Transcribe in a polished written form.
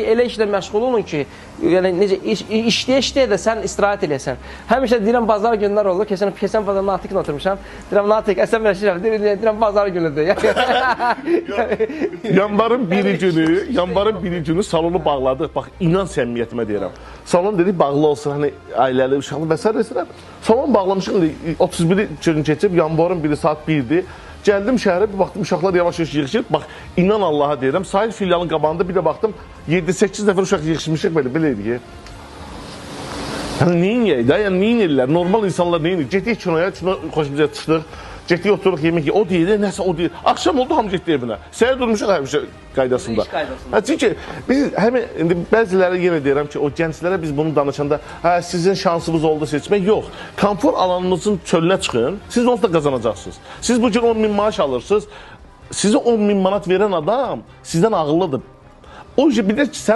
Elə işlə məşğul olun ki, yəni necə işləyə-işləyə də sən istirahət eləyəsən. Həmişə deyirəm bazar günlər olur. Keçən bazar Natiqlə oturmuşam. Deyirəm Natiq, əsəbləşirəm. Deyirəm bazar günüdür. Yanvarın biri günü salonu bağladıq. Bax, inan səmimiyyətimə deyirəm. Salon dedik bağlı olsun, hani ailəli, uşaqlı və s. Salon bağlamışıq, 31 gün keçib, yanvarın biri saat 1-dir. Gəldim şəhərə, bir baxdım, uşaqlar yavaş-yavaş yığışır. Bax, inan Allaha deyirəm, sahil filialın qabağında bir də baxdım, 7-8 nəfər uşaq yığışmışıq, belə edik. Yəni, neyin yəyik də, yəni neyin ellər? Normal insanlar neyin ellər? Getdik kinoya, kino xoşumuza çıxdıq. Getdik, oturuq, yemək o deyir, nəsə o deyir. Axşam oldu, hamı getdi evinə. Səhər durmuşuq həmişə qaydasında. İş qaydasında. Çünki biz indi bəzilərə yenə deyirəm ki, o gənclərə biz bunu danışanda, sizin şansınız oldu seçmək, yox. Konfor alanınızın çölünə çıxın, siz onsuz da qazanacaqsınız. Siz bu gün 10.000 maaş alırsınız, sizə 10.000 manat verən adam sizdən ağıllıdır. O bir də